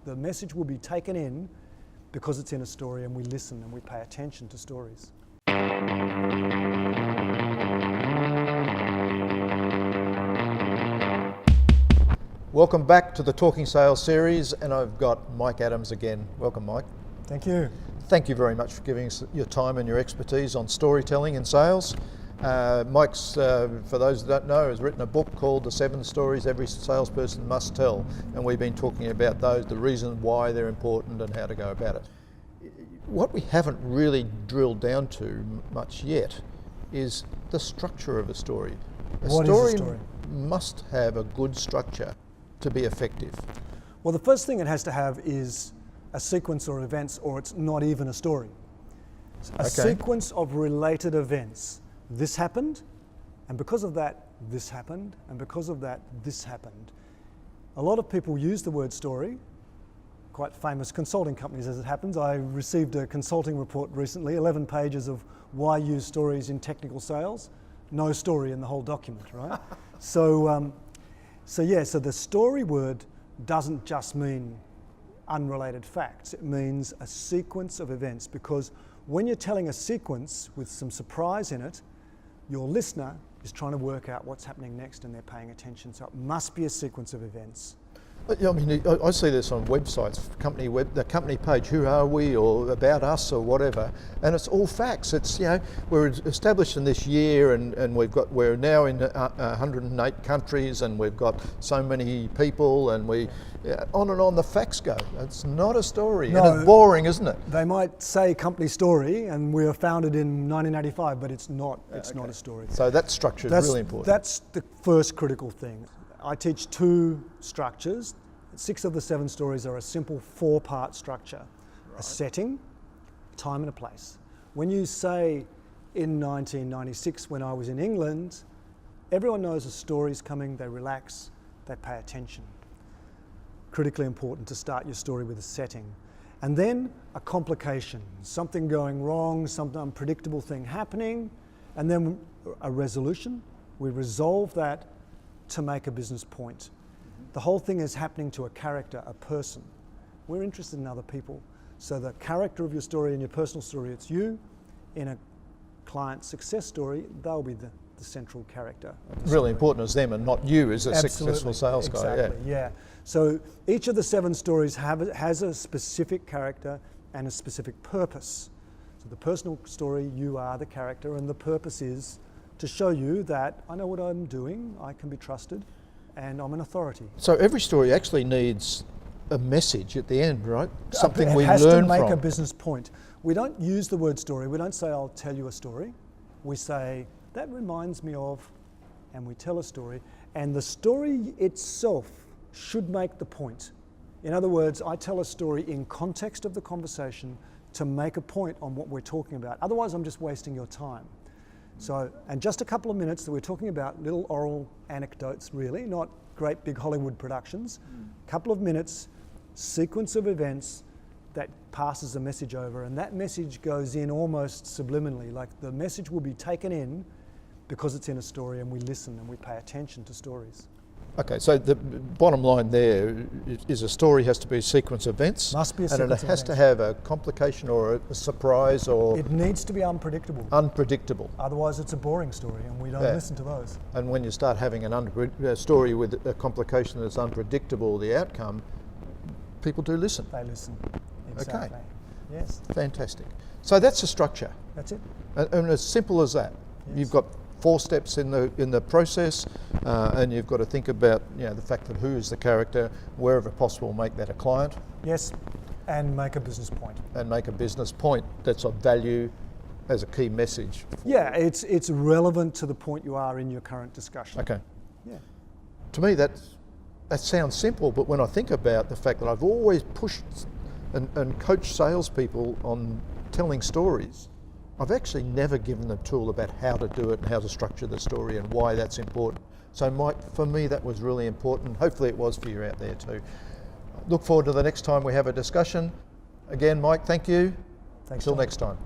The message will be taken in because it's in a story, and we listen and we pay attention to stories. Welcome back to the Talking Sales series, and I've got Mike Adams again. Welcome, Mike. Thank you. Thank you very much for giving us your time and your expertise on storytelling and sales. Mike's, for those that don't know, has written a book called The 7 Stories Every Salesperson Must Tell, and we've been talking about those, the reason why they're important and how to go about it. What we haven't really drilled down to much yet is the structure of a story. What is a story? Must have a good structure to be effective. Well, the first thing it has to have is a sequence or events, or it's not even a story. A sequence of related events. This happened, and because of that, this happened, and because of that, this happened. A lot of people use the word story, quite famous consulting companies as it happens. I received a consulting report recently, 11 pages of why use stories in technical sales. No story in the whole document, right? So the story word doesn't just mean unrelated facts. It means a sequence of events, because when you're telling a sequence with some surprise in it, your listener is trying to work out what's happening next and they're paying attention. So it must be a sequence of events. I mean, I see this on websites, the company page, who are we, or about us, or whatever, and it's all facts. It's, you know, we're established in this year, and we're now in 108 countries, and we've got so many people, and on and on the facts go. It's not a story, and it's boring, isn't it? They might say company story, and we were founded in 1985, but it's not. It's not a story. So that structure is really important. That's the first critical thing. I teach 2 structures. 6 of the 7 stories are a simple 4-part structure. Right. A setting, time and a place. When you say in 1996 when I was in England, everyone knows a story's coming, they relax, they pay attention. Critically important to start your story with a setting. And then a complication, something going wrong, some unpredictable thing happening, and then a resolution. We resolve that to make a business point. The whole thing is happening to a character, a person. We're interested in other people. So the character of your story and your personal story, it's you. In a client success story, they'll be the central character. Really important as them and not you as a successful sales guy. Exactly, yeah. So each of the 7 stories has a specific character and a specific purpose. So the personal story, you are the character, and the purpose is to show you that I know what I'm doing, I can be trusted, and I'm an authority. So every story actually needs a message at the end, right? Something we learn from. It has to make a business point. We don't use the word story. We don't say, I'll tell you a story. We say, that reminds me of, and we tell a story. And the story itself should make the point. In other words, I tell a story in context of the conversation to make a point on what we're talking about. Otherwise, I'm just wasting your time. So, and just a couple of minutes that we're talking about little oral anecdotes, really, not great big Hollywood productions. Couple of minutes, sequence of events that passes a message over, and that message goes in almost subliminally, like the message will be taken in because it's in a story, and we listen and we pay attention to stories. Okay, so the bottom line there is a story has to be a sequence of events. Must be a sequence of events. And it has to have a complication or a surprise or... It needs to be unpredictable. Unpredictable. Otherwise it's a boring story, and we don't listen to those. And when you start having a story with a complication that's unpredictable, the outcome, people do listen. They listen. Exactly. Okay. Yes. Fantastic. So that's the structure. That's it. And as simple as that. Yes. You've got 4 steps in the process, and you've got to think about, you know, the fact that who is the character, wherever possible, make that a client. Yes, and make a business point. And make a business point that's of value as a key message. Yeah, it's relevant to the point you are in your current discussion. Okay. Yeah. To me, that sounds simple, but when I think about the fact that I've always pushed and coached salespeople on telling stories, I've actually never given them a tool about how to do it and how to structure the story and why that's important. So Mike, for me, that was really important. Hopefully it was for you out there too. Look forward to the next time we have a discussion. Again, Mike, thank you. Thanks. Until next time.